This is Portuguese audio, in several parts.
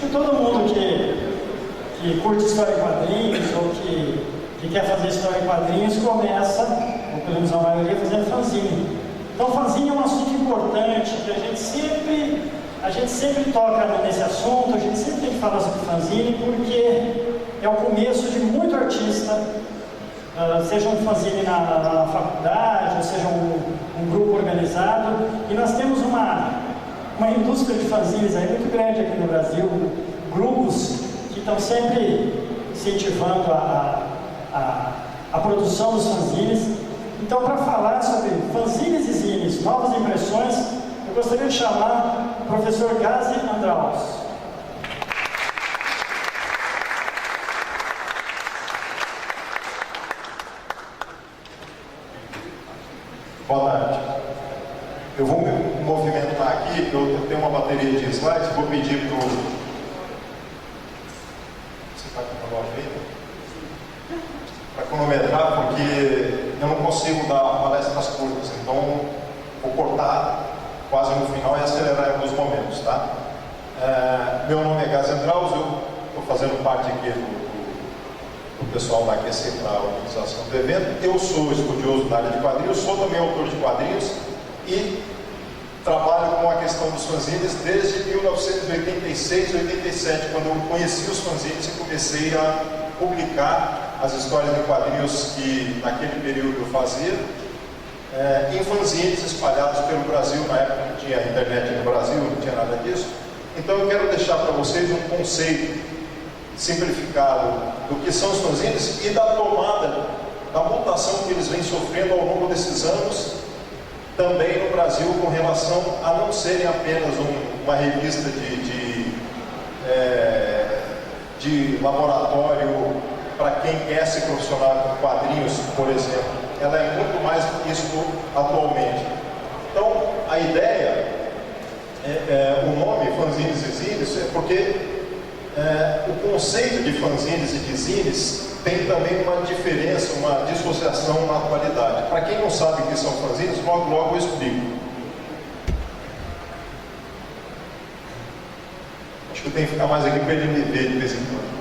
que todo mundo que curte história em quadrinhos ou que quer fazer história em quadrinhos começa, ou pelo menos a maioria, fazendo fanzine. Então, fanzine é um assunto importante, que a gente sempre toca nesse assunto, a gente sempre tem que falar sobre fanzine, porque é o começo de muito artista, seja um fanzine na faculdade, ou seja um grupo organizado, e nós temos uma indústria de fanzines aí muito grande aqui no Brasil, grupos que estão sempre incentivando a produção dos fanzines. Então, para falar sobre fanzines e zines, novas impressões, eu gostaria de chamar o professor Gazi Andraus. Boa tarde. Eu vou me movimentar aqui, eu tenho uma bateria de slides, vou pedir para o... Você está com a loja aí? Para cronometrar, porque eu não consigo dar palestras curtas, então vou cortar quase no final e acelerar em alguns momentos, tá? Meu nome é Gazi Andraus, eu estou fazendo parte aqui do pessoal da AQC para a organização do evento. Eu sou estudioso da área de quadrinhos, sou também autor de quadrinhos e trabalho com a questão dos fanzines desde 1986, 87, quando eu conheci os fanzines e comecei a publicar as histórias em quadrinhos que naquele período eu fazia, em fanzines espalhados pelo Brasil. Na época não tinha internet no Brasil, não tinha nada disso. Então eu quero deixar para vocês um conceito simplificado do que são os fanzines e da tomada, da mutação que eles vêm sofrendo ao longo desses anos, também no Brasil, com relação a não serem apenas uma revista de laboratório para quem quer se profissionar com quadrinhos, por exemplo. Ela é muito mais do que isso atualmente. Então, a ideia, o nome fanzines e zines, é porque o conceito de fanzines e de zines tem também uma diferença, uma dissociação na atualidade. Para quem não sabe o que são fanzines, logo eu explico. Acho que eu tenho que ficar mais aqui para ele me ver de vez em quando.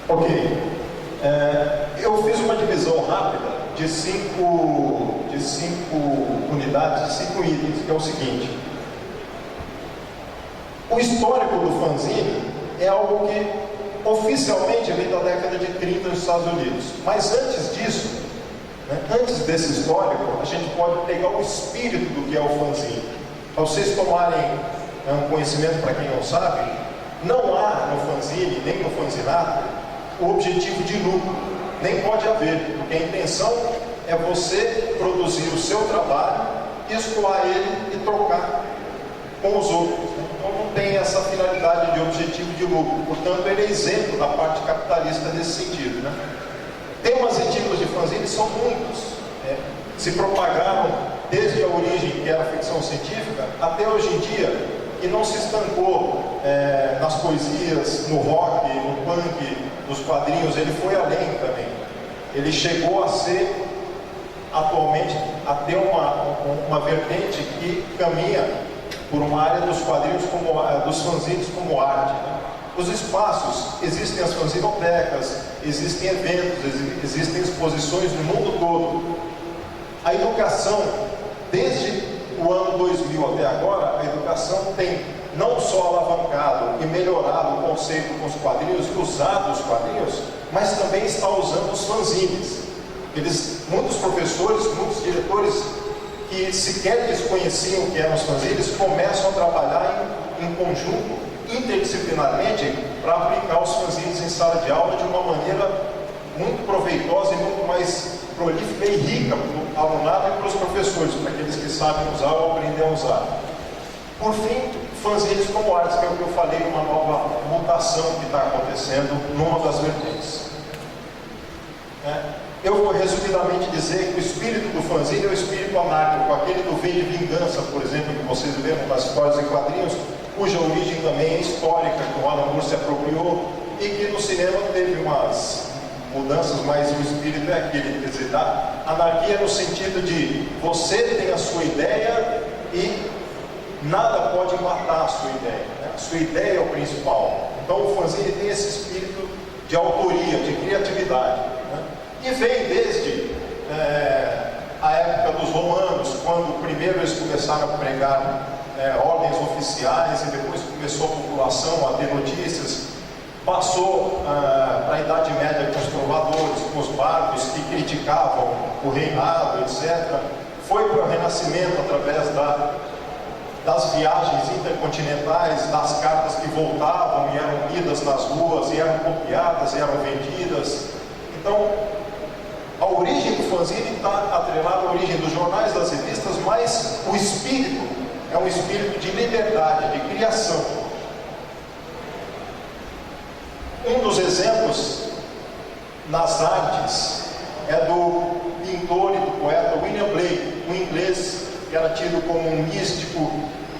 Ok. Eu fiz uma divisão rápida de cinco unidades, de 5 itens, que é o seguinte. O histórico do fanzine é algo que oficialmente vem da década de 30 nos Estados Unidos. Mas antes disso, antes desse histórico, a gente pode pegar o espírito do que é o fanzine. Para vocês tomarem um conhecimento, para quem não sabe, não há no fanzine, nem no fanzinato, o objetivo de lucro. Nem pode haver, porque a intenção é você produzir o seu trabalho, escoar ele e trocar com os outros. Então não tem essa finalidade de objetivo de lucro. Portanto, ele é isento da parte capitalista nesse sentido, né? Temas e tipos de fanzines são muitos. Se propagaram desde a origem, que era a ficção científica, até hoje em dia, e não se estancou nas poesias, no rock, no punk, nos quadrinhos. Ele foi além também. Ele chegou a ser, atualmente, a ter uma vertente que caminha por uma área dos quadrinhos, dos fanzines como arte. Os espaços, existem as fanzinotecas, existem eventos, existem exposições no mundo todo. A educação, desde o ano 2000 até agora, a educação tem não só alavancado e melhorado o conceito com os quadrinhos e usado os quadrinhos, mas também está usando os fanzines. Muitos professores, muitos diretores que sequer desconheciam o que eram os fanzines, começam a trabalhar em conjunto, interdisciplinarmente, para aplicar os fanzines em sala de aula de uma maneira muito proveitosa e muito mais prolífica e rica para o alunado e para os professores, para aqueles que sabem usar ou aprender a usar. Por fim, fanzines como artes, que é o que eu falei, uma nova mutação que está acontecendo numa das vertentes. Eu vou resumidamente dizer que o espírito do fanzine é o espírito anárquico, aquele do V de Vingança, por exemplo, que vocês lembram das histórias em quadrinhos, cuja origem também é histórica, que o Alan Moore se apropriou e que no cinema teve umas mudanças, mas o espírito é aquele, quer dizer, da anarquia no sentido de você tem a sua ideia e nada pode matar a sua ideia, né? A sua ideia é o principal. Então o fanzine tem esse espírito de autoria, de criatividade, né? E vem desde a época dos romanos, quando primeiro eles começaram a pregar ordens oficiais e depois começou a população a ter notícias. Passou para a Idade Média com os trovadores, com os bárbaros que criticavam o reinado, etc. Foi para o Renascimento através das viagens intercontinentais, das cartas que voltavam e eram lidas nas ruas, e eram copiadas, e eram vendidas. Então, a origem do fanzine está atrelada à origem dos jornais, das revistas, mas o espírito é um espírito de liberdade, de criação. Um dos exemplos nas artes é do pintor e do poeta William Blake, um inglês que era tido como um místico,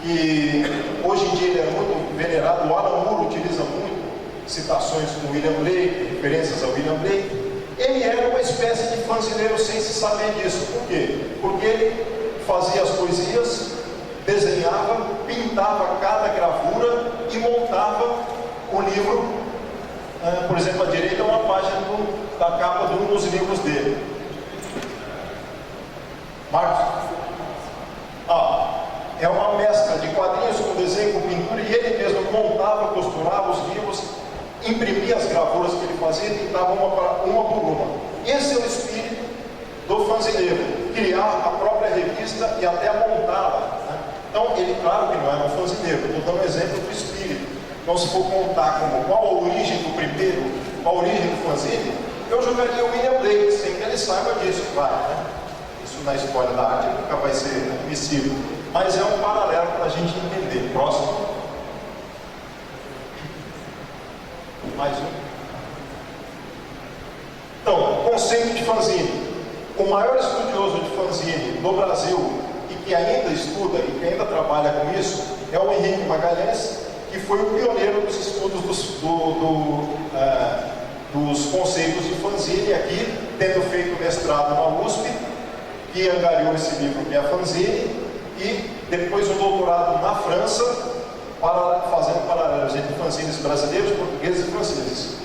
e hoje em dia ele é muito venerado. O Alan Moore utiliza muito citações com William Blake, referências ao William Blake. Ele era uma espécie de fanzineiro sem se saber disso. Por quê? Porque ele fazia as poesias, desenhava, pintava cada gravura e montava o livro. Por exemplo, à direita é uma página da capa de um dos livros dele. Marcos? É uma mescla de quadrinhos com desenho, com pintura, e ele mesmo montava, costurava os livros, imprimia as gravuras que ele fazia e pintava uma por uma. Esse é o espírito do fanzineiro, criar a própria revista e até montá-la, né? Então, ele, claro que não era um fanzineiro, estou dando um exemplo do espírito. Então, se for contar como qual a origem do primeiro, qual a origem do fanzine, eu jogaria o William Blake, sem que ele saiba disso, claro, né? Isso na história da arte nunca vai ser admissível, mas é um paralelo para a gente entender. Próximo. Mais um. Então, conceito de fanzine. O maior estudioso de fanzine no Brasil, e que ainda estuda e que ainda trabalha com isso, é o Henrique Magalhães, que foi o pioneiro dos estudos dos conceitos de fanzine aqui, tendo feito mestrado na USP, que angariou esse livro que é a fanzine, e depois um doutorado na França, fazendo paralelos entre fanzines brasileiros, portugueses e franceses.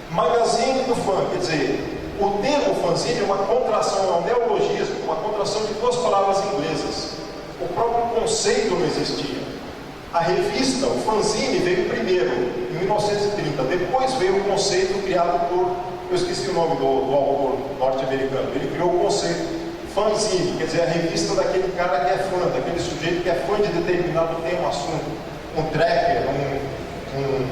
Magazine do fã, quer dizer, o termo fanzine é uma contração, é um neologismo, uma contração de duas palavras inglesas. O próprio conceito não existia. A revista, o fanzine, veio primeiro, em 1930. Depois veio o conceito criado por, eu esqueci o nome do autor norte-americano. Ele criou o conceito fanzine, quer dizer, a revista daquele cara que é fã, daquele sujeito que é fã de determinado tema, assunto. Um tracker, um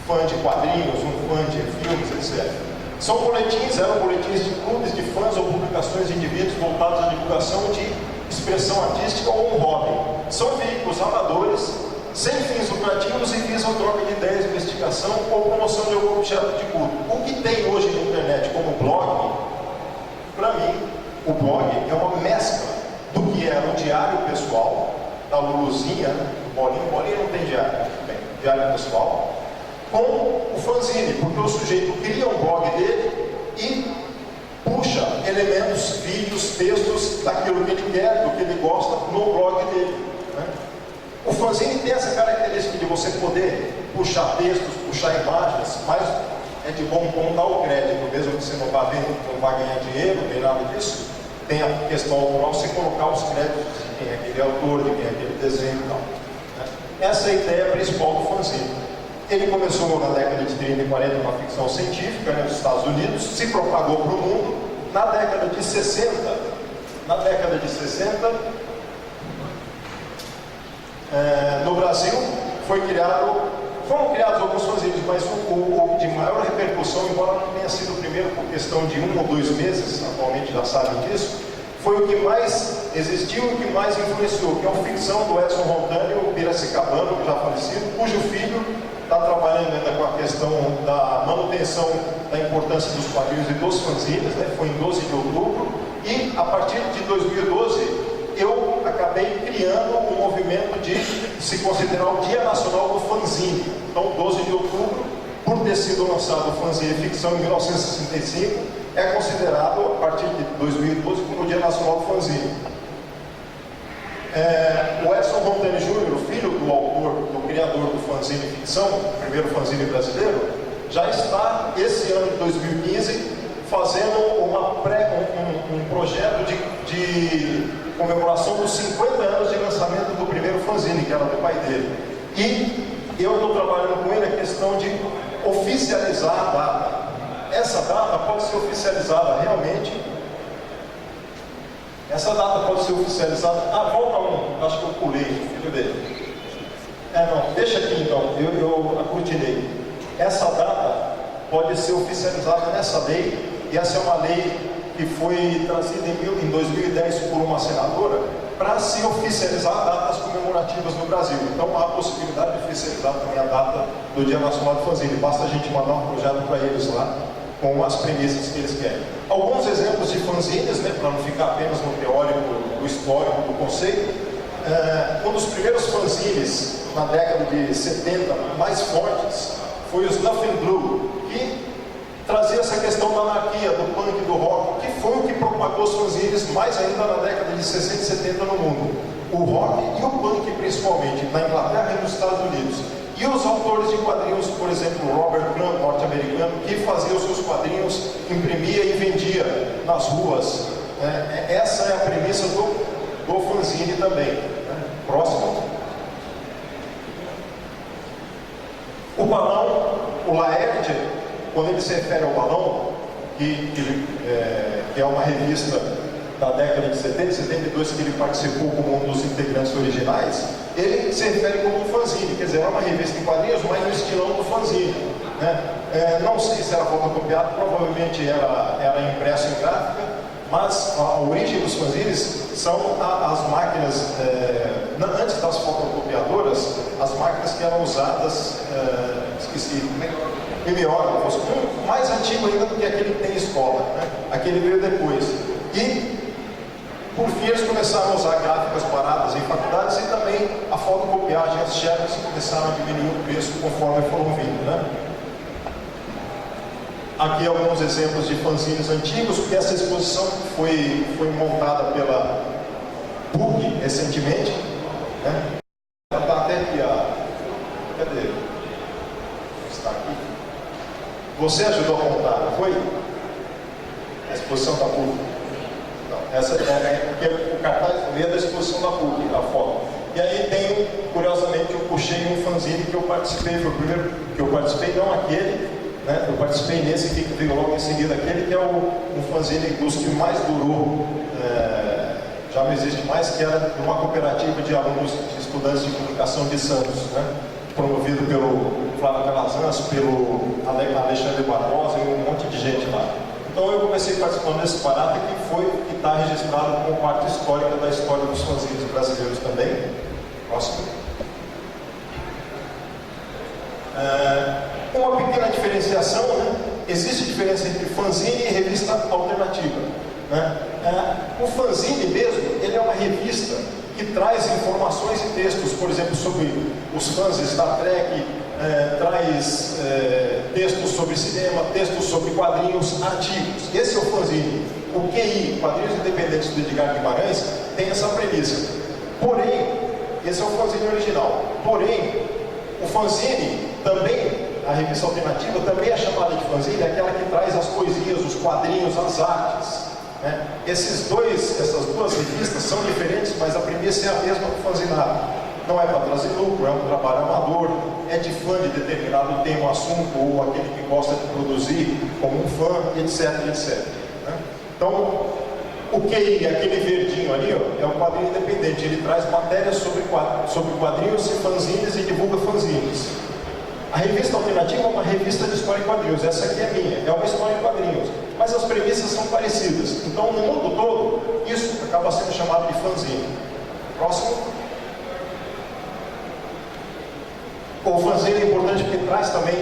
fã de quadrinhos, um fã de filmes, etc. São boletins, eram boletins de clubes, de fãs ou publicações de indivíduos voltados à divulgação de expressão artística ou um hobby. São veículos amadores, sem fins lucrativos, e visam troca de ideias, investigação ou promoção de algum objeto de culto. O que tem hoje na internet como blog, para mim, o blog é uma mescla do que era o diário pessoal, da Luluzinha, do Bolinho. O Bolinho não tem diário, bem, diário pessoal, com o fanzine, porque o sujeito cria um blog dele e puxa elementos, vídeos, textos daquilo que ele quer, do que ele gosta, no blog dele, né? O fanzine tem essa característica de você poder puxar textos, puxar imagens, mas é de bom tom dar o crédito, mesmo que você não vá vendo, não vá ganhar dinheiro, nem nada disso. Tem a questão autoral, você colocar os créditos de quem é aquele autor, de quem é aquele desenho e tal, né? Essa é a ideia principal do fanzine. Ele começou na década de 30 e 40 com a ficção científica, né, nos Estados Unidos, se propagou para o mundo. Na década de 60, no Brasil, foram criados alguns fanzines, mas o de maior repercussão, embora não tenha sido o primeiro por questão de 1 ou 2 meses, atualmente já sabem disso, foi o que mais existiu e o que mais influenciou, que é a ficção do Edson Roldânio, Piracicabano, que já falecido, cujo filho está trabalhando ainda com a questão da manutenção da importância dos quadrinhos e dos fanzines, né? Foi em 12 de outubro, e a partir de 2012 eu acabei criando um movimento de se considerar o Dia Nacional do Fanzine. Então, 12 de outubro, por ter sido lançado o fanzine Ficção em 1965, é considerado, a partir de 2012, como o Dia Nacional do Fanzine. O Edson Montani Júnior, o filho do autor, do criador do fanzine Ficção, o primeiro fanzine brasileiro, já está, esse ano de 2015, fazendo um projeto de comemoração dos 50 anos de lançamento do primeiro fanzine, que era do pai dele. E eu estou trabalhando com ele a questão de oficializar a data. Essa data pode ser oficializada realmente. Essa data pode ser oficializada. Volta um, acho que eu pulei, deixa eu ver. Não, deixa aqui então, eu acutilhei. Essa data pode ser oficializada nessa lei, e essa é uma lei que foi trazida em 2010 por uma senadora para se oficializar datas comemorativas no Brasil. Então há a possibilidade de oficializar também a data do Dia Nacional do Fanzine. Basta a gente mandar um projeto para eles lá com as premissas que eles querem. Alguns exemplos de fanzines, né, para não ficar apenas no teórico, no histórico, do conceito. Um dos primeiros fanzines na década de 70 mais fortes foi o Snuff and Blue, que trazia essa questão da anarquia, do punk e do rock, que foi o que propagou os fanzines mais ainda na década de 60 e 70 no mundo. O rock e o punk principalmente, na Inglaterra e nos Estados Unidos. E os autores de quadrinhos, por exemplo, Robert Crumb, norte-americano, que fazia os seus quadrinhos, imprimia e vendia nas ruas. Essa é a premissa do fanzine também. Próximo. O balão, o Laerte, quando ele se refere ao balão, que é uma revista da década de 70, 72, que ele participou como um dos integrantes originais, ele se refere como um fanzine, quer dizer, era uma revista em quadrinhos, mas no estilão do fanzine. Né? Não sei se era fotocopiado, provavelmente era impresso em gráfica, mas a origem dos fanzines são as máquinas, antes das fotocopiadoras, as máquinas que eram usadas, esqueci, mimeógrafos, um mais antigo ainda do que aquele que tem em escola, né? Aquele veio depois. E, por fim, eles começaram a usar gráficas baratas em faculdades e também a fotocopiagem, as xerox começaram a diminuir o preço conforme foram vindo, né? Aqui alguns exemplos de fanzines antigos, porque essa exposição foi montada pela PUC recentemente, né? Ela está até aqui, cadê? Está aqui. Você ajudou a montar, não foi? A exposição da PUC. Não, essa porque o cartaz veio da exposição da PUC, a foto. E aí tem, curiosamente, eu puxei um fanzine que eu participei, foi o primeiro que eu participei, não aquele, né? Eu participei nesse aqui que veio logo em seguida, aquele que é um fanzine dos que mais durou, já não existe mais, que era uma cooperativa de alunos, de estudantes de comunicação de Santos, né? Promovido pelo Flávio Calazans, pelo Alexandre Barbosa e um monte de gente lá. Então eu comecei participando desse parada que está registrado como parte histórica da história dos fanzines brasileiros também. Próximo. Uma pequena diferenciação, né? Existe diferença entre fanzine e revista alternativa, né? O fanzine mesmo, ele é uma revista que traz informações e textos, por exemplo, sobre os fãs de Star Trek, traz textos sobre cinema, textos sobre quadrinhos, artigos. Esse é o fanzine. O QI, Quadrinhos Independentes do Edgar Guimarães, tem essa premissa. Porém, esse é o fanzine original. Porém, o fanzine também, a revista alternativa, também é chamada de fanzine, é aquela que traz as poesias, os quadrinhos, as artes. Né? Essas duas revistas são diferentes, mas a premissa é a mesma do fanzinado. Não é para trazer lucro, é um trabalho amador, é de fã de determinado tema, assunto, ou aquele que gosta de produzir como um fã, etc, etc. Né? Então, o QI, aquele verdinho ali, ó, é um quadrinho independente, ele traz matérias sobre quadrinhos e fanzines e divulga fanzines. A revista alternativa é uma revista de história em quadrinhos, essa aqui é minha, é uma história em quadrinhos, mas as premissas são parecidas. Então, no mundo todo, isso acaba sendo chamado de fanzine. Próximo. O fanzine é importante porque traz também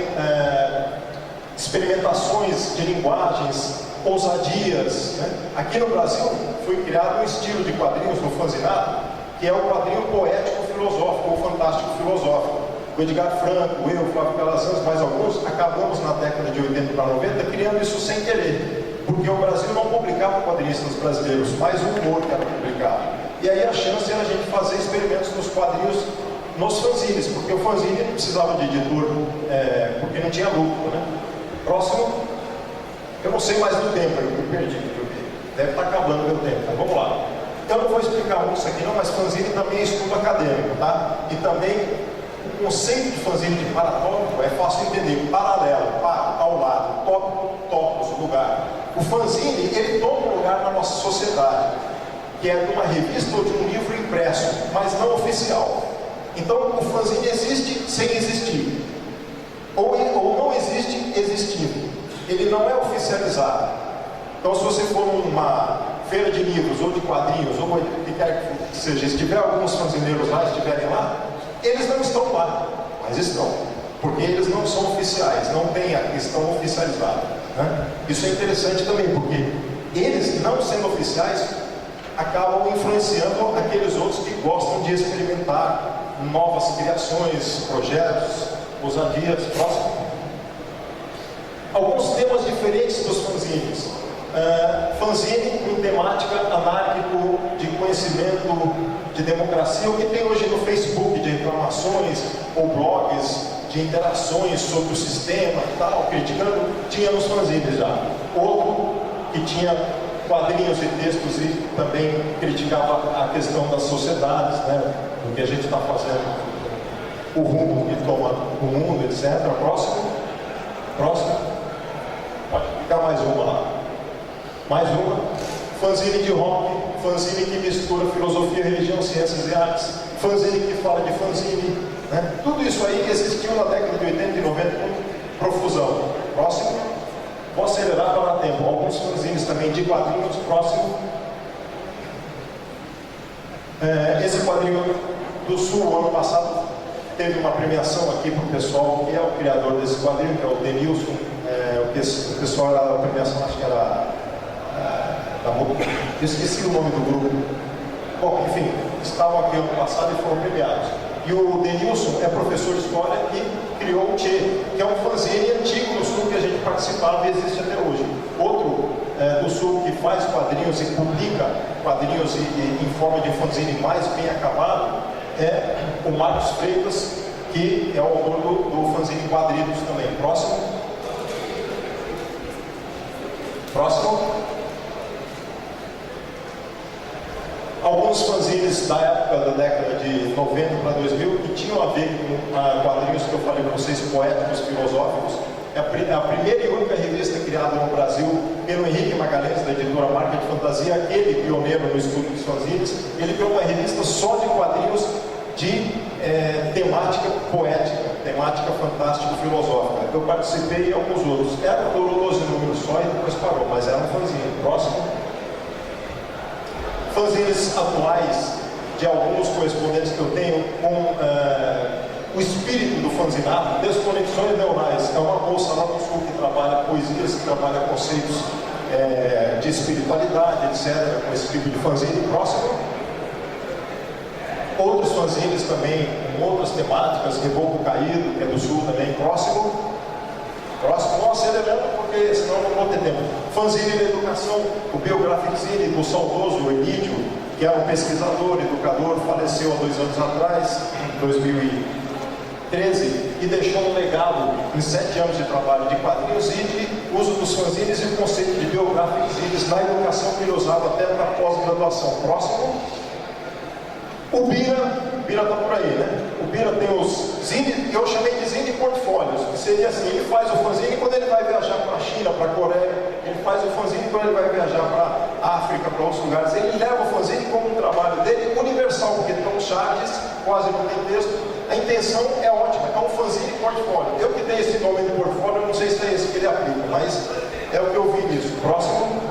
experimentações de linguagens, ousadias. Né? Aqui no Brasil foi criado um estilo de quadrinhos no fanzinado, que é o quadrinho poético filosófico ou fantástico filosófico. o Edgar Franco, eu, Flávio Calazans, mais alguns, acabamos na década de 80 para 90 criando isso sem querer, porque o Brasil não publicava quadrinistas brasileiros, mas o humor que era publicado. E aí a chance era a gente fazer experimentos nos quadrinhos, nos fanzines, porque o fanzine não precisava de editor, porque não tinha lucro, né? Próximo, eu não sei mais do tempo, eu me perdi, deve estar acabando o meu tempo, mas vamos lá. Eu não vou explicar muito isso aqui não, mas fanzine também é estudo acadêmico, tá? E também o conceito de fanzine de paratópico é fácil de entender, paralelo, para, ao lado, tópico, tópicos, lugar. O fanzine, ele toma um lugar na nossa sociedade, que é de uma revista ou de um livro impresso, mas não oficial. Então, o fanzine existe sem existir, ou não existe existindo. Ele não é oficializado. Então, se você for numa feira de livros, ou de quadrinhos, ou o que quer que seja, se tiver alguns fanzineiros lá, estiverem lá, eles não estão lá, mas estão, porque eles não são oficiais, não têm a questão oficializada, né? Isso é interessante também, porque eles, não sendo oficiais, acabam influenciando aqueles outros que gostam de experimentar novas criações, projetos, ousadias. Próximo. Alguns temas diferentes dos fanzines. Fanzine com temática anárquico, de conhecimento, de democracia, o que tem hoje no Facebook, de reclamações, ou blogs, de interações sobre o sistema e tal, criticando, tinha nos fanzines já. Outro que tinha quadrinhos e textos e também criticava a questão das sociedades, né? Do que a gente está fazendo, o rumo que toma o mundo, etc. Próximo. Pode ficar mais uma lá. Mais uma. Fanzine de rock, fanzine que mistura filosofia, religião, ciências e artes, fanzine que fala de fanzine, né? Tudo isso aí que existiu na década de 80 e 90 com profusão. Próximo. Vou acelerar para dar tempo. Alguns fanzines também de quadrinhos. Próximo. Esse quadrinho do Sul, ano passado, teve uma premiação aqui para o pessoal, que é o criador desse quadrinho, que é o Denilson. O pessoal da premiação, acho que era eu esqueci o nome do grupo. Bom, enfim, estavam aqui ano passado e foram premiados. E o Denilson é professor de história e criou o Tchê, que é um fanzine antigo no Sul que a gente participava e existe até hoje. Outro do Sul que faz quadrinhos e publica quadrinhos em forma de fanzine mais bem acabado é o Marcos Freitas, que é o autor do fanzine Quadrinhos também. Próximo. Alguns fanzines da época da década de 90 para 2000 que tinham a ver com quadrinhos que eu falei para vocês, poéticos, filosóficos. É a primeira e única revista criada no Brasil pelo Henrique Magalhães, da editora Marca de Fantasia, ele pioneiro no estudo dos fanzines. Ele criou uma revista só de quadrinhos de temática poética, temática fantástico-filosófica. Eu participei e alguns outros. Durou 12 números só e depois parou, mas era um fanzine. Próximo. Fanzines atuais, de alguns correspondentes que eu tenho, com o espírito do fanzinato, Desconexões Neurais. É uma moça lá do Sul que trabalha poesias, que trabalha conceitos de espiritualidade, etc., com esse tipo de fanzine. Próximo. Outros fanzines também, com outras temáticas, Reboco Caído, que é do Sul também. Próximo, vou acelerando porque senão não vou ter tempo. Fanzine da educação, o Biographicine do saudoso Emílio, que era um pesquisador, educador, faleceu há 2 anos atrás, em 2013, e deixou um legado em 7 anos de trabalho de quadrinhos e de uso dos fanzines e o conceito de Biographicines na educação que ele usava até para pós-graduação. Próximo. O Bira está por aí, né? O Bira tem os zine, que eu chamei de zine portfólios, que seria assim, ele faz o fanzine quando ele vai viajar para a China, para a Coreia, ele faz o fanzine quando ele vai viajar para a África, para outros lugares, ele leva o fanzine como um trabalho dele universal, porque estão charges, quase não tem texto, a intenção é ótima, é um fanzine portfólio. Eu que dei esse nome de portfólio, eu não sei se é esse que ele aplica, mas é o que eu vi nisso. Próximo.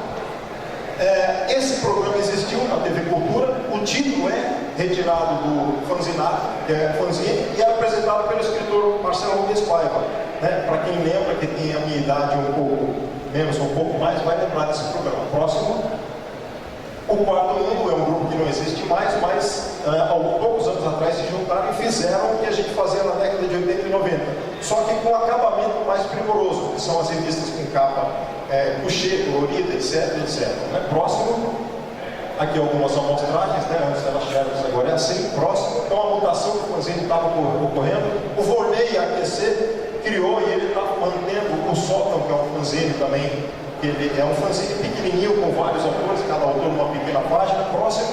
Esse programa existiu na TV Cultura, o título é retirado do fanzinato, que é fanzine, e é apresentado pelo escritor Marcelo Rubens Paiva. Né? Para quem lembra, que tem a minha idade um pouco menos, um pouco mais, vai lembrar desse programa. Próximo. O Quarto Mundo é um grupo que não existe mais, mas há poucos anos atrás se juntaram e fizeram o que a gente fazia na década de 80 primoroso, que são as revistas com capa couchê, colorida, etc, etc. Né? Próximo, aqui algumas amostragens, né? Antes era Xerox, agora é assim. Próximo, então a mutação que o fanzine estava ocorrendo, o Vorney AQC criou e ele está mantendo o Sótão, que é um fanzine também, que ele é um fanzine pequenininho com vários autores, cada autor numa pequena página. Próximo,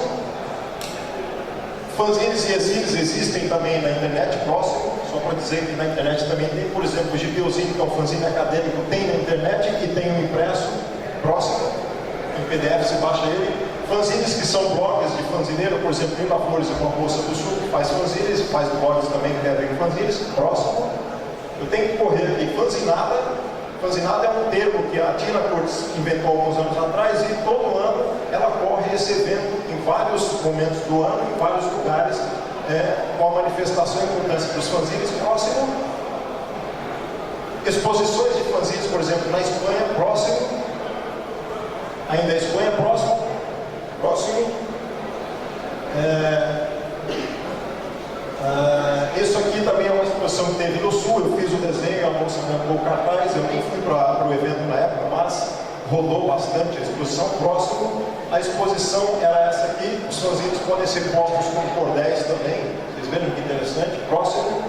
fanzines e exílios existem também na internet. Próximo, só para dizer que na internet também tem, por exemplo, o GPUzinho, que é um fanzine acadêmico, tem na internet e tem um impresso. Próximo, em PDF se baixa ele. Fanzines que são blogs de fanzineiro, por exemplo, Lima Flores é uma moça do sul que faz fanzines, faz blogs também que tem a ver com fanzines. Próximo, eu tenho que correr aqui. Fanzinada é um termo que a Tina Cortes inventou alguns anos atrás e todo ano ela corre esse evento em vários momentos do ano, em vários lugares, com a manifestação e importância dos fanzines. Próximo, exposições de fanzines, por exemplo, na Espanha. Próximo, ainda a Espanha. Próximo, isso aqui também é uma exposição que teve no sul. Eu fiz o desenho, a moça montou o cartaz. Eu nem fui para o evento na época, mas rodou bastante a exposição. Próximo, a exposição era essa aqui. Os fanzines podem ser postos com cordéis também. Vocês viram que interessante? Próximo,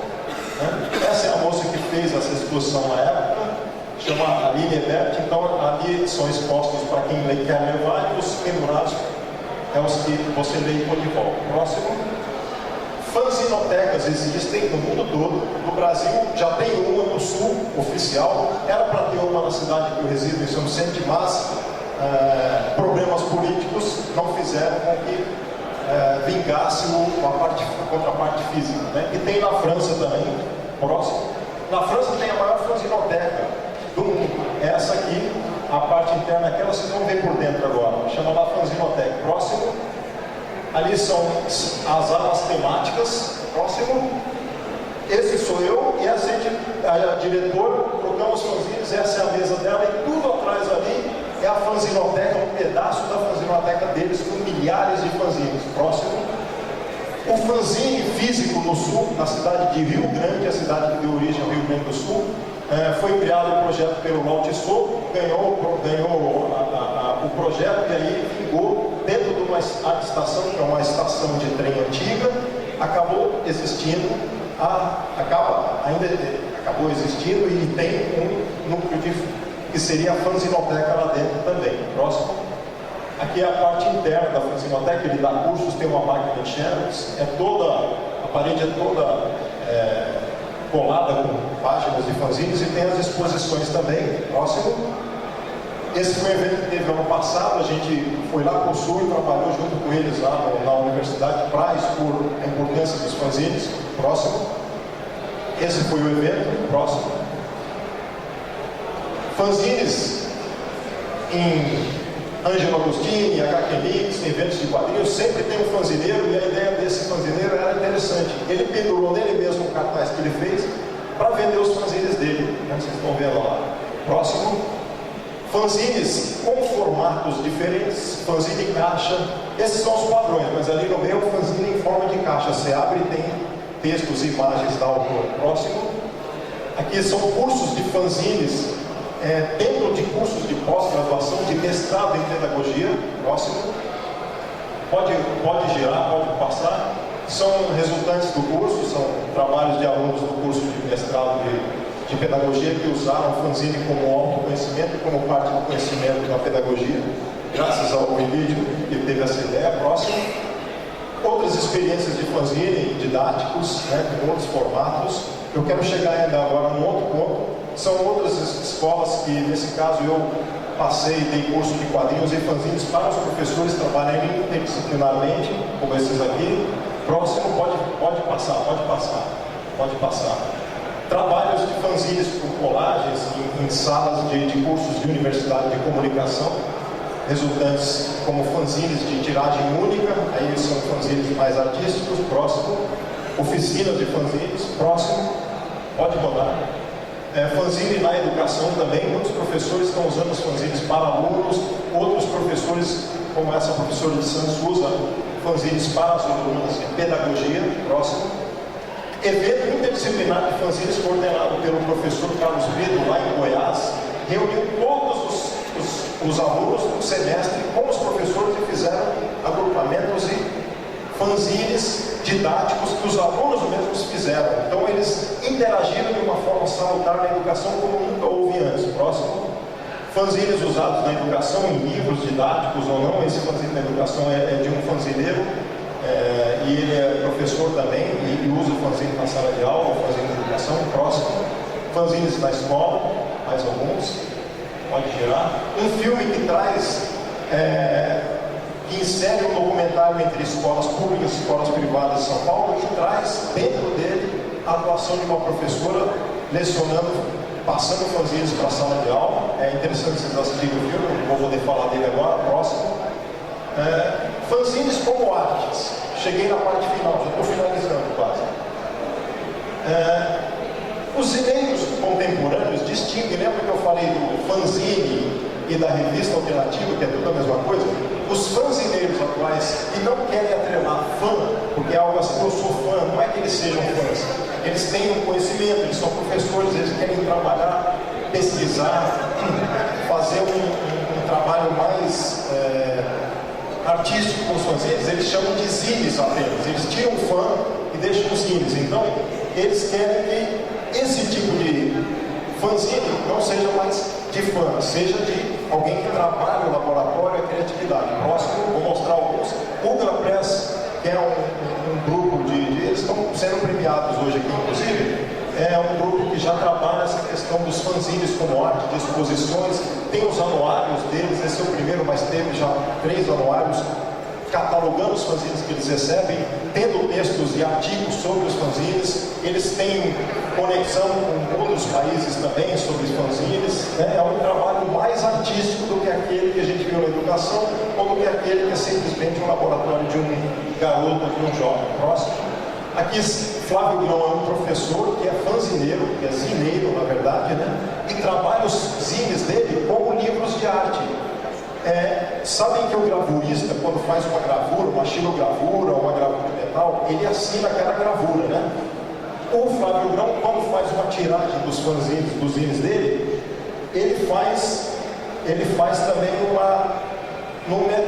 né? Essa é a moça que fez essa exposição na época, chama Aline Ebert. Então ali são expostos para quem quer levar, e os pendurados é os que você lê e põe de volta. Próximo, fanzinotecas existem no mundo todo. No Brasil já tem uma no sul, oficial. Era para ter uma na cidade que eu resido, em São Vicente, mas problemas políticos não fizeram com que vingasse a contraparte física. Né? E tem na França também. Próximo, na França tem a maior fanzinoteca do mundo. Essa aqui, a parte interna, aquela vocês vão ver por dentro agora. Chama lá Fanzinoteca. Próximo, ali são as alas temáticas. Próximo, esse sou eu e essa é a diretora. Trocamos fanzines, essa é a mesa dela e tudo atrás ali é a Fanzinoteca, um pedaço da Fanzinoteca deles com milhares de fanzines. Próximo, o fanzine físico no sul, na cidade de Rio Grande, a cidade que deu origem ao Rio Grande do Sul. Foi criado um projeto pelo Lao Tzu, ganhou o projeto e aí vingou dentro de uma estação, que é uma estação de trem antiga, acabou existindo, acabou existindo e tem um núcleo que seria a fanzinoteca lá dentro também. Próximo, aqui é a parte interna da fanzinoteca, ele dá cursos, tem uma máquina de Xerox, a parede é toda colada com páginas de fanzines e tem as exposições também. Próximo, esse foi um evento que teve ano passado. A gente foi lá para o sul e trabalhou junto com eles lá na universidade para expor a importância dos fanzines. Próximo, esse foi o evento. Próximo, fanzines em Ângelo Agostini, HQ Mix, eventos de quadrinhos, sempre tem um fanzineiro, e a ideia desse fanzineiro era interessante. Ele pendurou nele mesmo um cartaz que ele fez para vender os fanzines dele, como vocês estão vendo lá. Próximo, fanzines com formatos diferentes, fanzine em caixa. Esses são os padrões, mas ali no meio é um fanzine em forma de caixa. Você abre e tem textos e imagens da autor. Próximo, aqui são cursos de fanzines dentro de cursos de pós-graduação, de mestrado em pedagogia. Próximo, pode girar, pode passar. São resultantes do curso, são trabalhos de alunos do curso de mestrado de pedagogia que usaram o fanzine como autoconhecimento e como parte do conhecimento da pedagogia, graças ao vídeo que teve essa ideia. Próximo, outras experiências de fanzine didáticos, com outros formatos. Eu quero chegar ainda agora num outro ponto. São outras escolas que, nesse caso, eu passei, dei curso de quadrinhos e fanzines para os professores trabalharem interdisciplinarmente, como esses aqui. Próximo, pode passar. Trabalhos de fanzines com colagens em salas de cursos de universidade de comunicação, resultantes como fanzines de tiragem única, aí são fanzines mais artísticos. Próximo, oficinas de fanzines. Próximo, pode rodar. Fanzine na educação também, muitos professores estão usando os fanzines para alunos, outros professores, como essa professora de Santos, usa fanzines para as alunas em pedagogia. Próximo, Evento interdisciplinar de fanzines coordenado pelo professor Carlos Brito, lá em Goiás, reuniu todos os alunos do semestre com os professores e fizeram agrupamentos e fanzines didáticos que os alunos mesmos fizeram. Então eles interagiram de uma forma salutar na educação como nunca houve antes. Próximo. Fanzines usados na educação, em livros didáticos ou não. Esse fanzine na educação é de um fanzineiro, e ele é professor também, e usa o fanzine na sala de aula, o fanzine na educação. Próximo. Fanzines na escola, mais alguns. Pode girar. Um filme que traz, que insere um documentário entre escolas públicas e escolas privadas de São Paulo e traz dentro dele a atuação de uma professora lecionando, passando fanzines para a sala de aula. É interessante vocês assistirem o filme, não vou poder falar dele agora. Próximo. Fanzines como artes. Cheguei na parte final, já estou finalizando quase. Os zineiros contemporâneos distinguem, lembra que eu falei do fanzine e da revista alternativa, que é tudo a mesma coisa? Os fanzineiros atuais, que não querem atrelar fã, porque é algo assim, eu sou fã, não é que eles sejam fãs, eles têm um conhecimento, eles são professores, eles querem trabalhar, pesquisar, fazer um trabalho mais artístico com os fanzines. Eles chamam de zines apenas, eles tiram o fã e deixam os zines. Então, eles querem que esse tipo de fanzine não seja mais de fã, seja de alguém que trabalha no laboratório a criatividade. Próximo, vou mostrar alguns. O Gra Press, que é um grupo eles estão sendo premiados hoje aqui, inclusive, é um grupo que já trabalha essa questão dos fanzines como arte, de exposições, tem os anuários deles, esse é o primeiro, mas teve já 3 anuários, catalogando os fanzines que eles recebem, tendo textos e artigos sobre os fanzines. Eles têm conexão com outros países também sobre os fanzines. É um trabalho mais artístico do que aquele que a gente viu na educação, ou do que aquele que é simplesmente um laboratório de um garoto, de um jovem. Próximo. Aqui, Flávio Grão é um professor que é fanzineiro, que é zineiro, na verdade, né? E trabalha os zines dele como livros de arte. Sabem que o gravurista, quando faz uma gravura, uma xilogravura, uma gravura de metal, ele assina aquela gravura, né? O Flávio Grão, quando faz uma tiragem dos fanzines, dos zines dele, ele faz também uma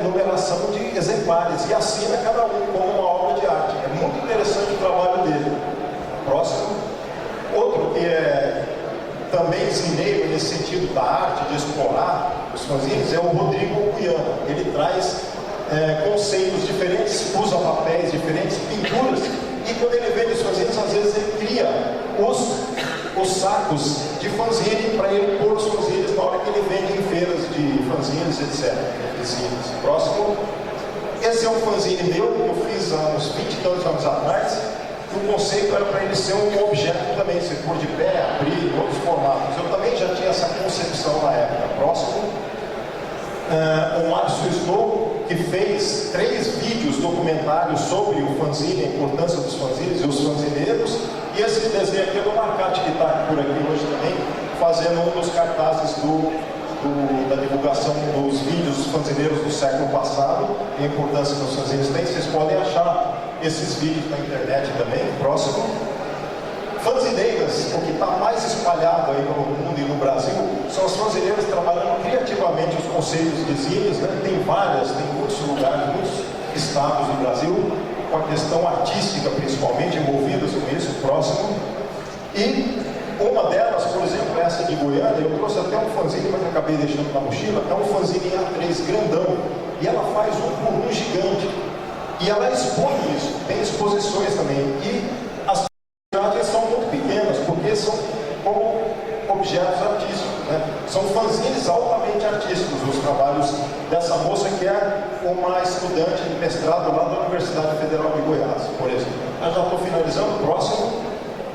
numeração de exemplares e assina cada um como uma obra de arte. É muito interessante o trabalho dele. Próximo. Outro que é também zineiro nesse sentido da arte, de explorar os fanzines, é o Rodrigo Cuyama. Ele traz conceitos diferentes, usa papéis diferentes, pinturas, e quando ele vende os fanzines, às vezes ele cria os sacos de fanzine para ele pôr os fanzines na hora que ele vende em feiras de fanzines, etc. Próximo. Esse é um fanzine meu que eu fiz há uns 20 e tantos anos atrás. O conceito era para ele ser um objeto também, se pôr de pé, abrir, em outros formatos. Eu também já tinha essa concepção na época. Próximo. O Márcio Snow, que fez 3 vídeos documentários sobre o fanzine, a importância dos fanzines e os fanzineiros. E esse desenho aqui é do Marcati, que está por aqui hoje também, fazendo um dos cartazes da divulgação dos vídeos dos fanzineiros do século passado e a importância que os fanzines têm. Vocês podem achar esses vídeos na internet também. Próximo. Fanzineiras, o que está mais espalhado aí no mundo e no Brasil, são as fanzineiras trabalhando criativamente os conceitos de zines, né? Tem muitos lugares, muitos estados do Brasil, com a questão artística principalmente, envolvidas com isso. Próximo. E uma delas, por exemplo, essa de Goiânia, eu trouxe até um fanzine, mas acabei deixando na mochila, é um fanzine A3 grandão, e ela faz um por um gigante, e ela expõe isso, tem exposições também, e as tiragens são muito pequenas, porque são como objetos artísticos, né? São fanzines altamente artísticos, os trabalhos dessa moça que é uma estudante de mestrado lá da Universidade Federal de Goiás, por exemplo. Eu já estou finalizando, próximo.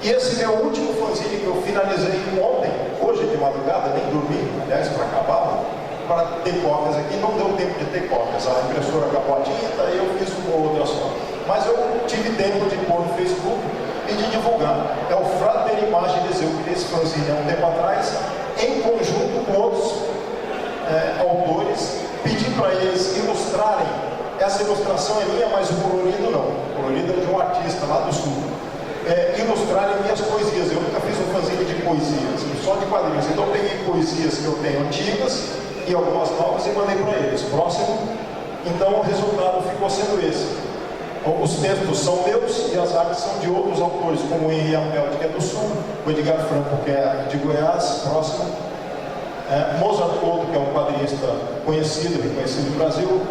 E esse meu último fanzine que eu finalizei ontem, hoje de madrugada, nem dormi, aliás, para acabar, para ter cópias aqui, não deu tempo de ter cópias. A impressora acabou a tinta e eu fiz uma outra só. Mas eu tive tempo de pôr no Facebook e de divulgar. É o Frater Imagens, eu criei esse fanzine há um tempo atrás, em conjunto com outros autores, pedi para eles ilustrarem. Essa ilustração é minha, mas o colorido não. O colorido é de um artista lá do sul. ilustrarem minhas poesias. Eu nunca fiz um fanzine de poesias, só de quadrinhos. Então eu peguei poesias que eu tenho antigas e algumas novas e mandei para eles. Próximo. Então o resultado ficou sendo esse. Os textos são meus e as artes são de outros autores, como o Henri Ampelde, que é do Sul, o Edgar Franco, que é de Goiás, próximo. Mozart Couto, que é um quadrinista conhecido, reconhecido no Brasil.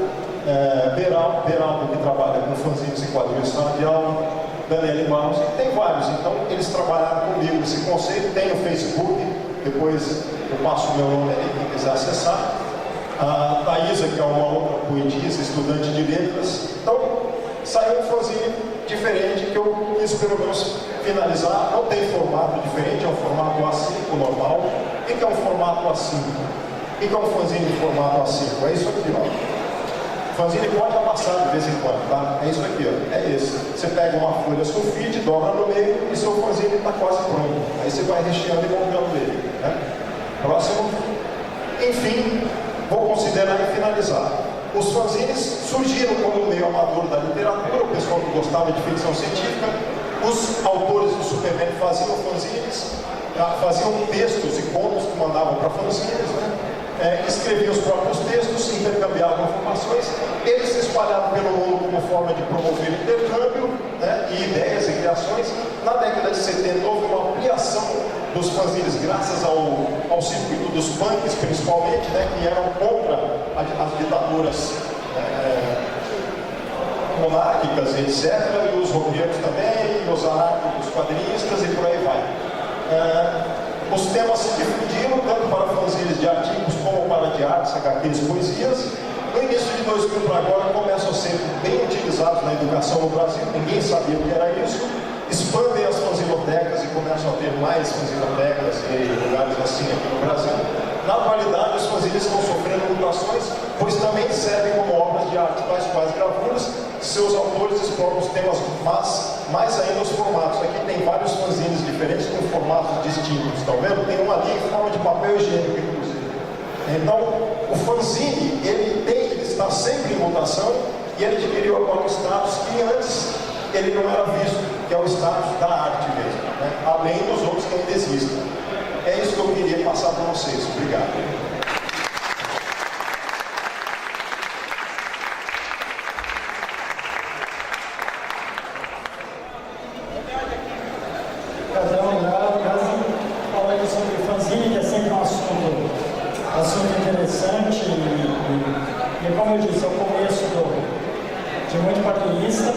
Beraldo, que trabalha com fanzines e quadrinhos em sala de aula. Daniele Barros, tem vários. Então eles trabalharam comigo esse conceito. Tem no Facebook, depois eu passo o meu nome ali, quem quiser acessar. A Thaisa, que é uma outra poetisa, estudante de letras. Então saiu um fanzine diferente que eu quis pelo menos finalizar. Não tem formato diferente, é um formato A5 normal. O que é um formato A5? O que é um fanzine de formato A5? É isso aqui, ó. O fanzine pode amassar de vez em quando, tá? É isso aqui, ó. É esse. Você pega uma folha sulfite, dobra no meio e seu fanzine está quase pronto. Aí você vai recheando e montando ele, né? Próximo. Enfim, vou considerar e finalizar. Os fanzines surgiram como meio amador da literatura, o pessoal que gostava de ficção científica. Os autores do Superman faziam fanzines, faziam textos e contos que mandavam para fanzines, né? Escreviam os próprios textos, intercambiavam informações. Eles se espalharam pelo mundo como forma de promover intercâmbio, né, e ideias e criações. Na década de 70 houve uma ampliação dos fanzines graças ao circuito dos punks, principalmente, né, que eram contra as ditaduras monárquicas, etc. E os roqueiros também, e os anarcos, os quadrinistas e por aí vai. Os temas se difundiram tanto para fanzines de artigos como para de artes, HQs, poesias. No início de 2000 para agora começam a ser bem utilizados na educação no Brasil, ninguém sabia o que era isso. Expandem as fanzinotecas e começam a ter mais fanzinotecas e lugares assim aqui no Brasil. Na atualidade, os fanzines estão sofrendo mutações, pois também servem como obras de arte, tais quais gravuras. Seus autores exploram os temas, mas mais ainda os formatos. Aqui tem vários fanzines diferentes com formatos distintos, estão vendo? Tem um ali em forma de papel higiênico, inclusive. Então, o fanzine, ele está sempre em mutação e ele adquiriu agora um status que antes ele não era visto, que é o status da arte mesmo, né? Além dos outros que ainda existem. É isso que eu queria passar para vocês. Obrigado. Falando sobre fanzine, que é sempre um assunto interessante e como eu disse, é o começo de muito quadrinista.